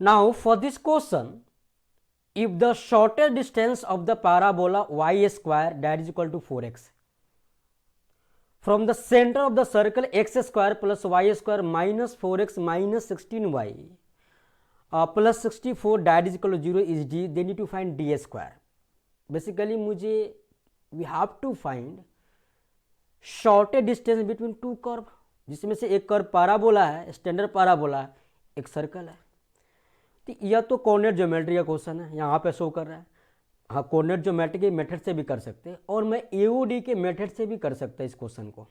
Now for this question, if the shortest distance of the parabola y square that is equal to 4x from the center of the circle x square plus y square minus 4x minus 16y plus 64 that is equal to 0 is d, they need to find d square. Basically मुझे we have to find shortest distance between two curve, जिसमें से एक curve parabola है, standard parabola है, एक circle है. तो यह तो कोऑर्डिनेट ज्योमेट्री का क्वेश्चन है, यहाँ पे शो कर रहा है. हाँ, कोऑर्डिनेट ज्योमेट्री के मेथड से भी कर सकते हैं और मैं एओडी के मेथड से भी कर सकता है इस क्वेश्चन को.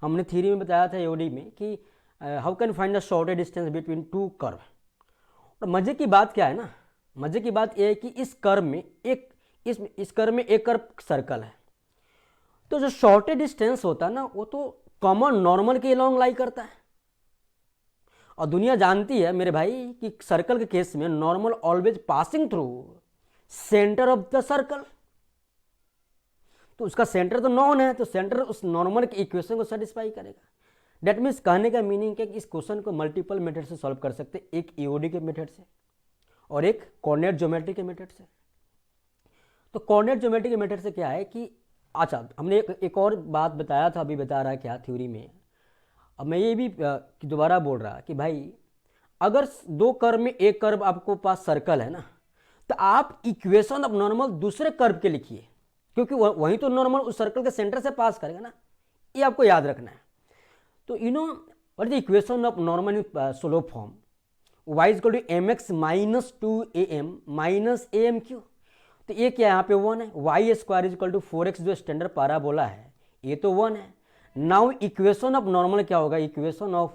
हमने थ्योरी में बताया था एओडी में कि how can find the shortest distance between two curve. और मजे की बात क्या है ना, मजे की बात यह है कि इस कर्व में एक इस कर्व में एक कर्व सर्कल है, तो जो शॉर्टेस्ट डिस्टेंस होता है ना वो तो कॉमन नॉर्मल के अलॉन्ग लाई करता है. और दुनिया जानती है मेरे भाई कि सर्कल के केस में normal always passing through centre of the circle. तो उसका सेंटर तो नॉन है, तो सेंटर उस नॉर्मल की इक्वेशन को सेटिस्फाई करेगा. डेट मीन्स कहने का मीनिंग है कि इस क्वेश्चन को मल्टीपल मेथड से सॉल्व कर सकते, एक ईओडी के मेथड से और एक कोऑर्डिनेट ज्योमेट्री के मेथड से. तो कोऑर्डिनेट ज्योमेट्री के मेथड से क्या है कि अच्छा, हमने एक और बात बताया था, अभी बता रहा है क्या थ्योरी में. अब मैं ये भी दोबारा बोल रहा कि भाई अगर दो कर्व में एक कर्व आपको पास सर्कल है ना, तो आप इक्वेशन ऑफ नॉर्मल दूसरे कर्व के लिखिए, क्योंकि वही तो नॉर्मल उस सर्कल के सेंटर से पास करेगा ना, ये आपको याद रखना है. तो you know what is the equation of normal in slope form, y is equal to m x minus 2am minus am q. तो ये क्या यहाँ पे 1 है, y square is equal to 4x जो स्टैंडर्ड पैराबोला है ये तो 1 है. नाउ इक्वेशन ऑफ नॉर्मल क्या होगा, equation of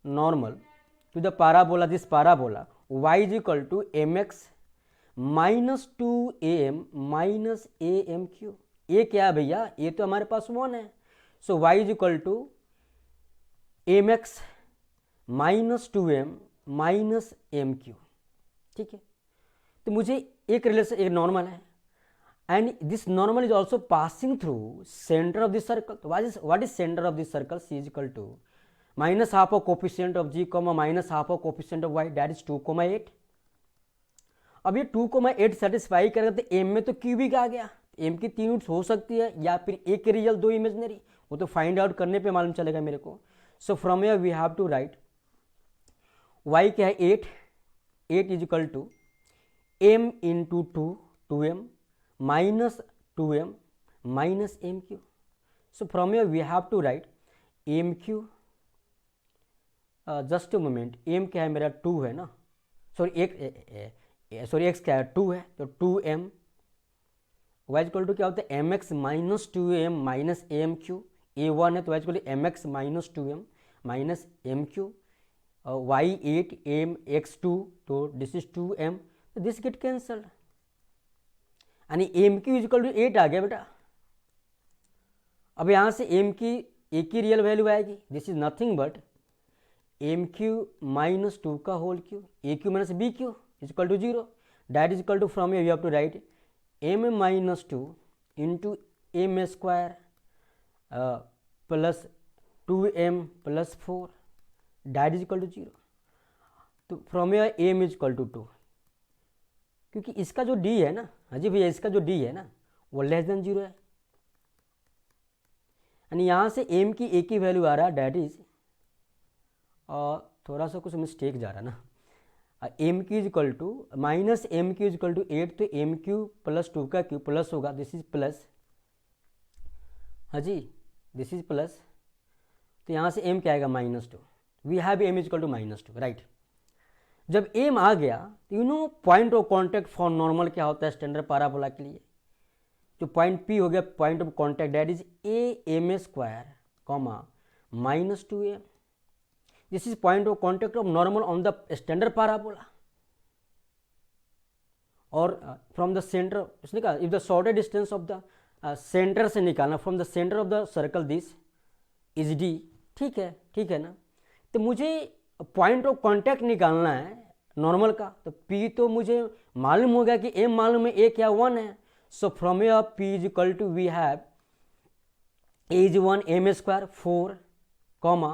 normal to the parabola, this parabola y is equal to m x minus 2am minus am q. ये क्या है भैया, ये तो हमारे पास 1 है. So y is equal to m x minus 2m minus m q. ठीक है, तो मुझे एक रिलेशन, एक नॉर्मल है and this normal is also passing through centre of this circle. तो what is centre of this circle, c is equal to minus half of coefficient of g comma minus half of coefficient of y, that is 2,8. अब ये 2,8 satisfy करेगा तो M में तो cubic आ गया. M की 3 roots हो सकती है या फिर एक रियल दो इमेजनरी, वो तो फाइंड आउट करने पे मालूम चलेगा मेरे को. So from here we have to write y क्या है 8 is equal to m into 2m minus 2m minus m q. So from here we have to write m q, just a moment, m क्या है मेरा 2 है ना, sorry x क्या है 2 है, तो 2m वाई इक्वल टू क्या होता है m x minus 2m minus m q. A 1 है तो y equal to m x minus 2m minus m q. Y 8 m x 2, तो this is 2m, this get cancelled यानी m q is equal to 8 आ गया बेटा. अब यहाँ से एम की एक ही रियल वैल्यू आएगी, this is nothing but m q minus 2 का whole q, a q minus B q is equal to 0, that is equal to from you have to write m minus 2 into m square plus 2m plus 4, that is equal to 0. तो from your m is equal to 2, क्योंकि इसका जो d है ना, हाँ जी भैया, इसका जो d है ना वो लेस देन 0 है. यानी यहाँ से m की एक ही वैल्यू आ रहा है, डैट इज थोड़ा सा कुछ मिस्टेक जा रहा है ना, m q is equal to minus m q is equal to 8, तो एम क्यू प्लस 2 का क्यू प्लस होगा, दिस इज प्लस, हाँ जी दिस इज प्लस. तो यहाँ से m क्या आएगा minus 2, we have m is equal to minus 2, right. जब एम आ गया तो you know point of contact for normal क्या होता है स्टैंडर्ड पैराबोला के लिए, जो पॉइंट पी हो गया point of contact, that is a m square comma minus 2m. This is point of contact of normal on the standard parabola. और from the centre उसने कहा if the shortest distance of the centre से निकालना, from the centre of the circle this is D. ठीक है ना. तो मुझे पॉइंट ऑफ कॉन्टैक्ट निकालना है नॉर्मल का, तो P तो मुझे मालूम हो गया कि M मालूम है, A क्या 1 है. So from here P is equal to we have A is 1 m square 4 comma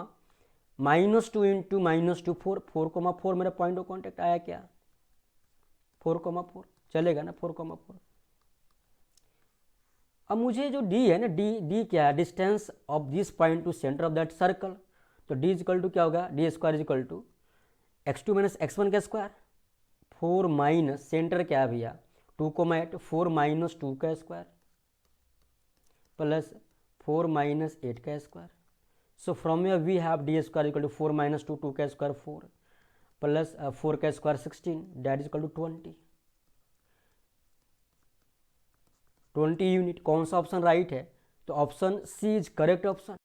-2 into -2 4, 4,4 मेरा पॉइंट ऑफ कॉन्टेक्ट आया क्या, 4,4 चलेगा ना, 4,4। अब मुझे जो डी है ना, डी क्या है, distance of this point to centre of that circle. तो डी इजकल टू क्या होगा, D square is equal to x2 minus x1 का स्क्वायर, 4 माइनस सेंटर क्या है भैया 2,8, 4 माइनस 2 का स्क्वायर प्लस 4 माइनस 8 का square. So from here we have D square equal to 4 minus 2, 2 का स्क्वायर 4 प्लस 4 का square 16, that is equal to 20 unit. कौन सा ऑप्शन राइट है, तो option C is correct option.